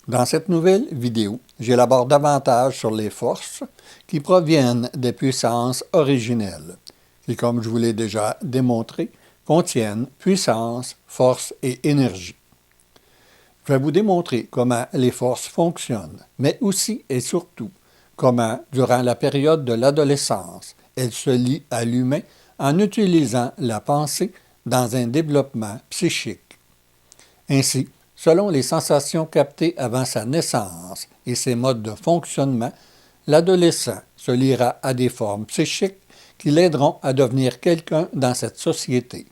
Dans cette nouvelle vidéo, j'élabore davantage sur les forces qui proviennent des puissances originelles, qui, comme je vous l'ai déjà démontré, contiennent puissance, force et énergie. Je vais vous démontrer comment les forces fonctionnent, mais aussi et surtout comment, durant la période de l'adolescence, elles se lient à l'humain en utilisant la pensée dans un développement psychique. Ainsi, selon les sensations captées avant sa naissance et ses modes de fonctionnement, l'adolescent se liera à des formes psychiques qui l'aideront à devenir quelqu'un dans cette société,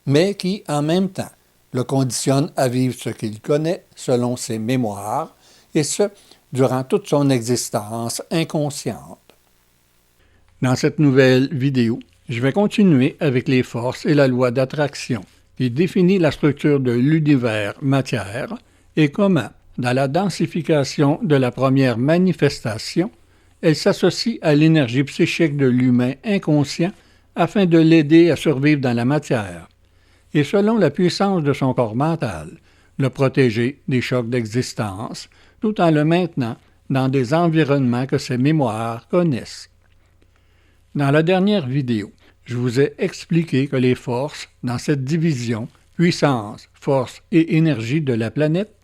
mais qui, en même temps, le conditionnent à vivre ce qu'il connaît selon ses mémoires, et ce, durant toute son existence inconsciente. Dans cette nouvelle vidéo, je vais continuer avec les forces et la loi d'attraction, qui définit la structure de l'univers matière et comment, dans la densification de la première manifestation, elle s'associe à l'énergie psychique de l'humain inconscient afin de l'aider à survivre dans la matière, et selon la puissance de son corps mental, le protéger des chocs d'existence, tout en le maintenant dans des environnements que ses mémoires connaissent. Dans la dernière vidéo, je vous ai expliqué que les forces, dans cette division, puissance, force et énergie de la planète,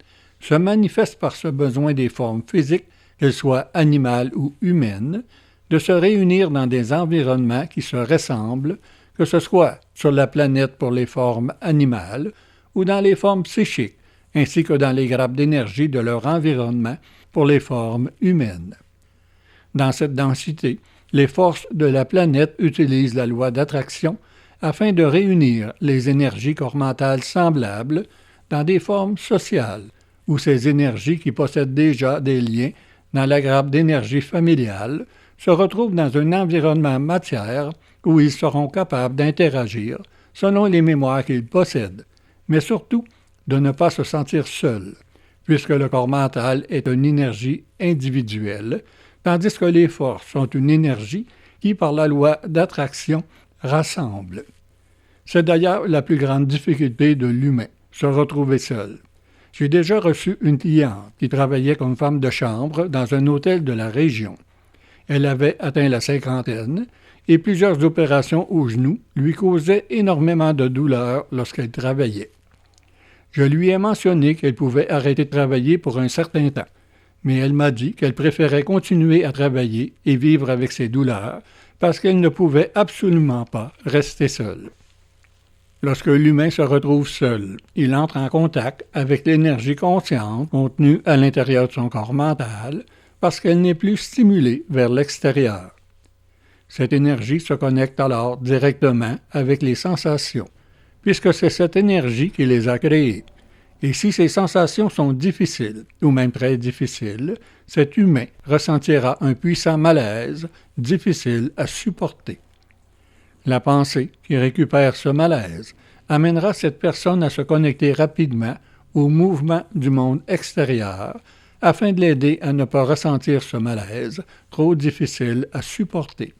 se manifestent par ce besoin des formes physiques, qu'elles soient animales ou humaines, de se réunir dans des environnements qui se ressemblent, que ce soit sur la planète pour les formes animales ou dans les formes psychiques, ainsi que dans les grappes d'énergie de leur environnement pour les formes humaines. Dans cette densité, les forces de la planète utilisent la loi d'attraction afin de réunir les énergies corps-mentales semblables dans des formes sociales, où ces énergies qui possèdent déjà des liens dans la grappe d'énergie familiale se retrouvent dans un environnement matière où ils seront capables d'interagir selon les mémoires qu'ils possèdent, mais surtout de ne pas se sentir seuls, puisque le corps mental est une énergie individuelle, tandis que les forces sont une énergie qui, par la loi d'attraction, rassemble. C'est d'ailleurs la plus grande difficulté de l'humain, se retrouver seul. J'ai déjà reçu une cliente qui travaillait comme femme de chambre dans un hôtel de la région. Elle avait atteint la cinquantaine et plusieurs opérations au genou lui causaient énormément de douleur lorsqu'elle travaillait. Je lui ai mentionné qu'elle pouvait arrêter de travailler pour un certain temps, mais elle m'a dit qu'elle préférait continuer à travailler et vivre avec ses douleurs parce qu'elle ne pouvait absolument pas rester seule. Lorsque l'humain se retrouve seul, il entre en contact avec l'énergie consciente contenue à l'intérieur de son corps mental parce qu'elle n'est plus stimulée vers l'extérieur. Cette énergie se connecte alors directement avec les sensations, puisque c'est cette énergie qui les a créées. Et si ces sensations sont difficiles, ou même très difficiles, cet humain ressentira un puissant malaise, difficile à supporter. La pensée qui récupère ce malaise amènera cette personne à se connecter rapidement au mouvement du monde extérieur afin de l'aider à ne pas ressentir ce malaise trop difficile à supporter.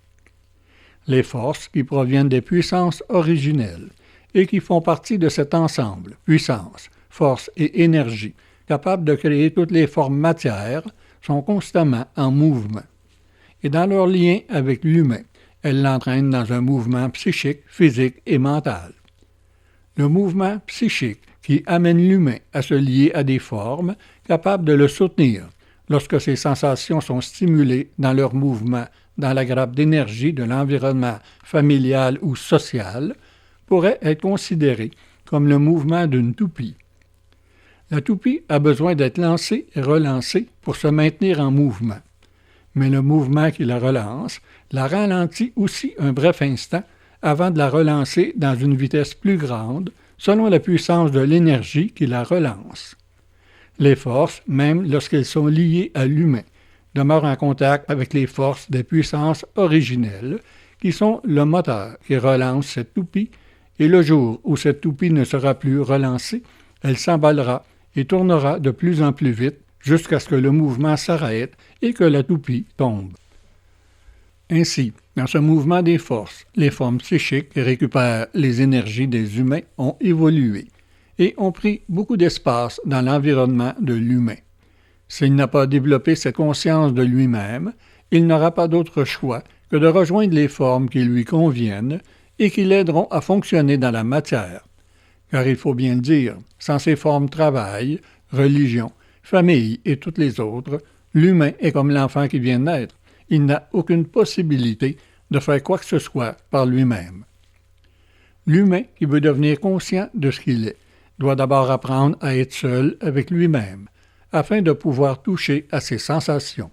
Les forces qui proviennent des puissances originelles et qui font partie de cet ensemble, puissance, force et énergie, capables de créer toutes les formes matières, sont constamment en mouvement. Et dans leur lien avec l'humain, elles l'entraînent dans un mouvement psychique, physique et mental. Le mouvement psychique qui amène l'humain à se lier à des formes capables de le soutenir lorsque ses sensations sont stimulées dans leur mouvement dans la grappe d'énergie de l'environnement familial ou social, pourrait être considéré comme le mouvement d'une toupie. La toupie a besoin d'être lancée et relancée pour se maintenir en mouvement. Mais le mouvement qui la relance la ralentit aussi un bref instant avant de la relancer dans une vitesse plus grande selon la puissance de l'énergie qui la relance. Les forces, même lorsqu'elles sont liées à l'humain, demeurent en contact avec les forces des puissances originelles qui sont le moteur qui relance cette toupie et le jour où cette toupie ne sera plus relancée, elle s'emballera et tournera de plus en plus vite jusqu'à ce que le mouvement s'arrête et que la toupie tombe. Ainsi, dans ce mouvement des forces, les formes psychiques qui récupèrent les énergies des humains ont évolué et ont pris beaucoup d'espace dans l'environnement de l'humain. S'il n'a pas développé cette conscience de lui-même, il n'aura pas d'autre choix que de rejoindre les formes qui lui conviennent et qui l'aideront à fonctionner dans la matière. Car il faut bien le dire, sans ces formes travail, religion, famille et toutes les autres, l'humain est comme l'enfant qui vient de naître. Il n'a aucune possibilité de faire quoi que ce soit par lui-même. L'humain qui veut devenir conscient de ce qu'il est doit d'abord apprendre à être seul avec lui-même, afin de pouvoir toucher à ses sensations.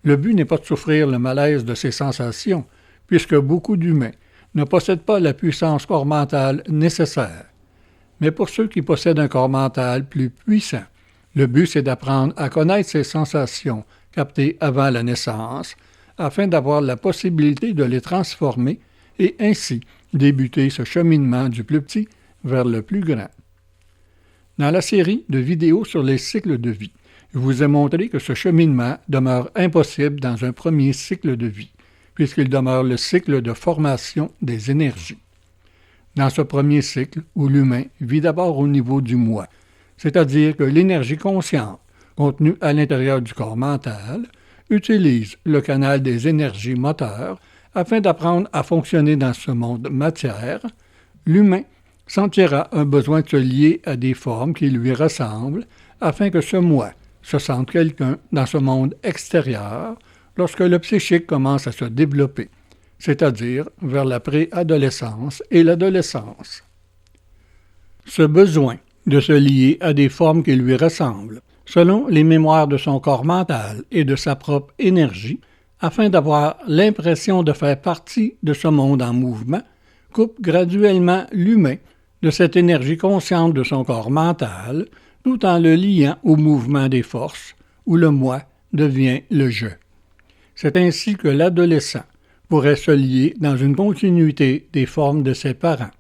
Le but n'est pas de souffrir le malaise de ses sensations, puisque beaucoup d'humains ne possèdent pas la puissance corps mentale nécessaire. Mais pour ceux qui possèdent un corps mental plus puissant, le but c'est d'apprendre à connaître ces sensations captées avant la naissance, afin d'avoir la possibilité de les transformer et ainsi débuter ce cheminement du plus petit vers le plus grand. Dans la série de vidéos sur les cycles de vie, je vous ai montré que ce cheminement demeure impossible dans un premier cycle de vie, puisqu'il demeure le cycle de formation des énergies. Dans ce premier cycle, où l'humain vit d'abord au niveau du moi, c'est-à-dire que l'énergie consciente, contenue à l'intérieur du corps mental, utilise le canal des énergies moteurs afin d'apprendre à fonctionner dans ce monde matière, l'humain sentira un besoin de se lier à des formes qui lui ressemblent afin que ce moi se sente quelqu'un dans ce monde extérieur lorsque le psychique commence à se développer, c'est-à-dire vers la préadolescence et l'adolescence. Ce besoin de se lier à des formes qui lui ressemblent, selon les mémoires de son corps mental et de sa propre énergie, afin d'avoir l'impression de faire partie de ce monde en mouvement, coupe graduellement l'humain de cette énergie consciente de son corps mental, tout en le liant au mouvement des forces, où le moi devient le je. C'est ainsi que l'adolescent pourrait se lier dans une continuité des formes de ses parents,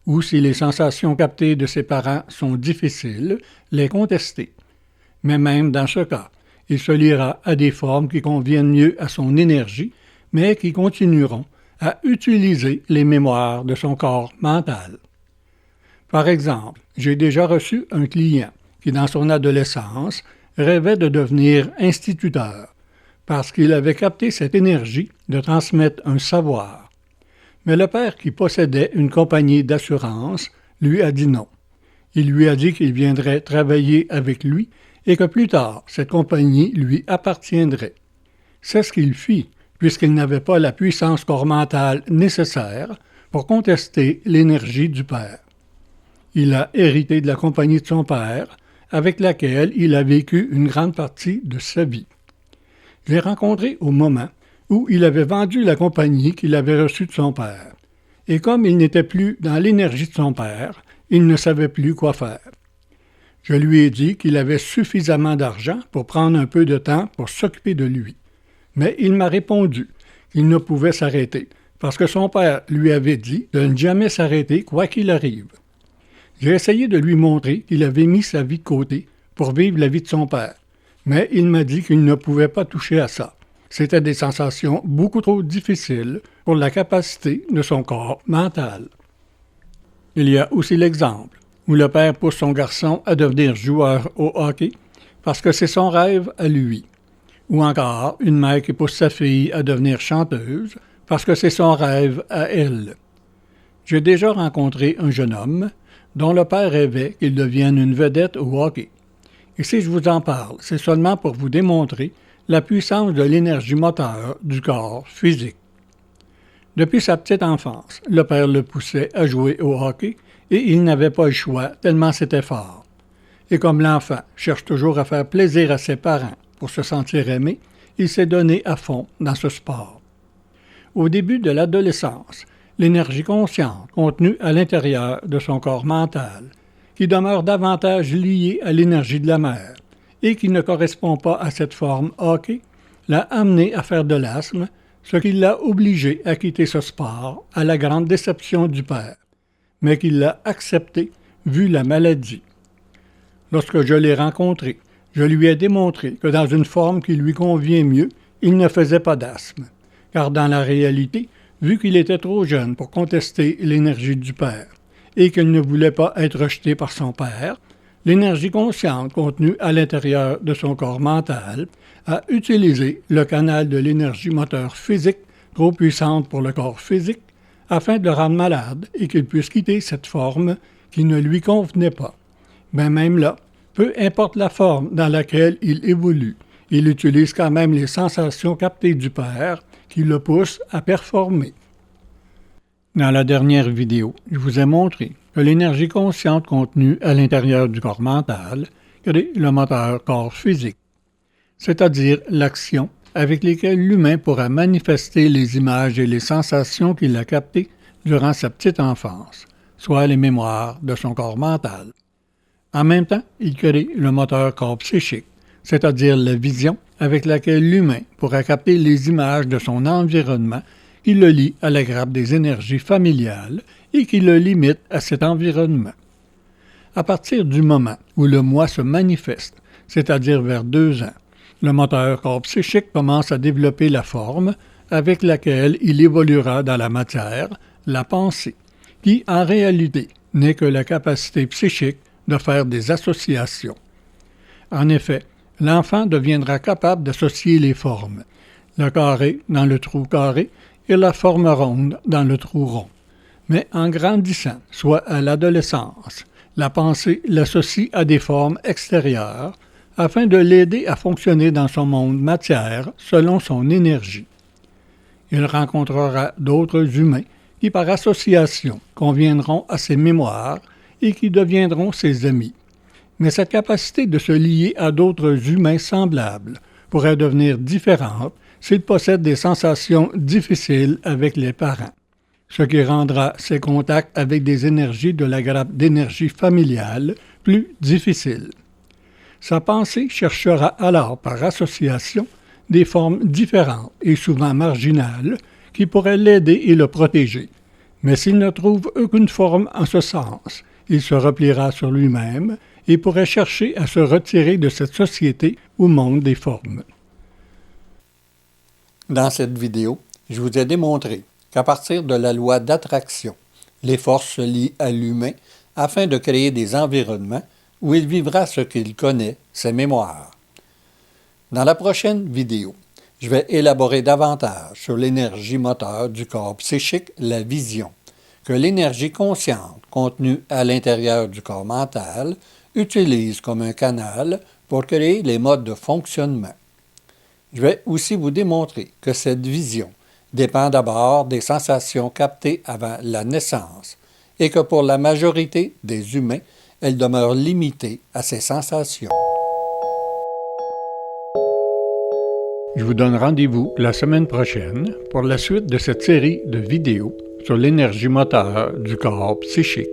ou si les sensations captées de ses parents sont difficiles, les contester. Mais même dans ce cas, il se liera à des formes qui conviennent mieux à son énergie, mais qui continueront à utiliser les mémoires de son corps mental. Par exemple, j'ai déjà reçu un client qui, dans son adolescence, rêvait de devenir instituteur, parce qu'il avait capté cette énergie de transmettre un savoir. Mais le père qui possédait une compagnie d'assurance lui a dit non. Il lui a dit qu'il viendrait travailler avec lui et que plus tard, cette compagnie lui appartiendrait. C'est ce qu'il fit, puisqu'il n'avait pas la puissance corps mentale nécessaire pour contester l'énergie du père. Il a hérité de la compagnie de son père, avec laquelle il a vécu une grande partie de sa vie. Je l'ai rencontré au moment où il avait vendu la compagnie qu'il avait reçue de son père. Et comme il n'était plus dans l'énergie de son père, il ne savait plus quoi faire. Je lui ai dit qu'il avait suffisamment d'argent pour prendre un peu de temps pour s'occuper de lui. Mais il m'a répondu qu'il ne pouvait s'arrêter, parce que son père lui avait dit de ne jamais s'arrêter quoi qu'il arrive. J'ai essayé de lui montrer qu'il avait mis sa vie de côté pour vivre la vie de son père, mais il m'a dit qu'il ne pouvait pas toucher à ça. C'était des sensations beaucoup trop difficiles pour la capacité de son corps mental. Il y a aussi l'exemple où le père pousse son garçon à devenir joueur au hockey parce que c'est son rêve à lui. Ou encore une mère qui pousse sa fille à devenir chanteuse parce que c'est son rêve à elle. J'ai déjà rencontré un jeune homme dont le père rêvait qu'il devienne une vedette au hockey. Et si je vous en parle, c'est seulement pour vous démontrer la puissance de l'énergie moteur du corps physique. Depuis sa petite enfance, le père le poussait à jouer au hockey et il n'avait pas le choix tellement c'était fort. Et comme l'enfant cherche toujours à faire plaisir à ses parents pour se sentir aimé, il s'est donné à fond dans ce sport. Au début de l'adolescence, l'énergie consciente contenue à l'intérieur de son corps mental, qui demeure davantage liée à l'énergie de la mère et qui ne correspond pas à cette forme hockey, l'a amené à faire de l'asthme, ce qui l'a obligé à quitter ce sport à la grande déception du père, mais qu'il l'a accepté vu la maladie. Lorsque je l'ai rencontré, je lui ai démontré que dans une forme qui lui convient mieux, il ne faisait pas d'asthme, car dans la réalité, vu qu'il était trop jeune pour contester l'énergie du père et qu'il ne voulait pas être rejeté par son père, l'énergie consciente contenue à l'intérieur de son corps mental a utilisé le canal de l'énergie moteur physique trop puissante pour le corps physique afin de le rendre malade et qu'il puisse quitter cette forme qui ne lui convenait pas. Mais même là, peu importe la forme dans laquelle il évolue, il utilise quand même les sensations captées du Père qui le poussent à performer. Dans la dernière vidéo, je vous ai montré que l'énergie consciente contenue à l'intérieur du corps mental crée le moteur corps physique, c'est-à-dire l'action avec lesquelles l'humain pourra manifester les images et les sensations qu'il a captées durant sa petite enfance, soit les mémoires de son corps mental. En même temps, il crée le moteur corps psychique, c'est-à-dire la vision avec laquelle l'humain pourra capter les images de son environnement qui le lie à la grappe des énergies familiales et qui le limite à cet environnement. À partir du moment où le moi se manifeste, c'est-à-dire vers 2 ans, le moteur corps psychique commence à développer la forme avec laquelle il évoluera dans la matière, la pensée, qui en réalité n'est que la capacité psychique de faire des associations. En effet, l'enfant deviendra capable d'associer les formes, le carré dans le trou carré et la forme ronde dans le trou rond. Mais en grandissant, soit à l'adolescence, la pensée l'associe à des formes extérieures afin de l'aider à fonctionner dans son monde matière selon son énergie. Il rencontrera d'autres humains qui, par association, conviendront à ses mémoires et qui deviendront ses amis. Mais cette capacité de se lier à d'autres humains semblables pourrait devenir différente s'il possède des sensations difficiles avec les parents, ce qui rendra ses contacts avec des énergies de la grappe d'énergie familiale plus difficiles. Sa pensée cherchera alors par association des formes différentes et souvent marginales qui pourraient l'aider et le protéger. Mais s'il ne trouve aucune forme en ce sens, il se repliera sur lui-même et pourrait chercher à se retirer de cette société ou monde des formes. Dans cette vidéo, je vous ai démontré qu'à partir de la loi d'attraction, les forces se lient à l'humain afin de créer des environnements où il vivra ce qu'il connaît, ses mémoires. Dans la prochaine vidéo, je vais élaborer davantage sur l'énergie moteur du corps psychique, la vision, que l'énergie consciente contenue à l'intérieur du corps mental utilise comme un canal pour créer les modes de fonctionnement. Je vais aussi vous démontrer que cette vision dépend d'abord des sensations captées avant la naissance et que pour la majorité des humains, elle demeure limitée à ces sensations. Je vous donne rendez-vous la semaine prochaine pour la suite de cette série de vidéos sur l'énergie moteur du corps psychique.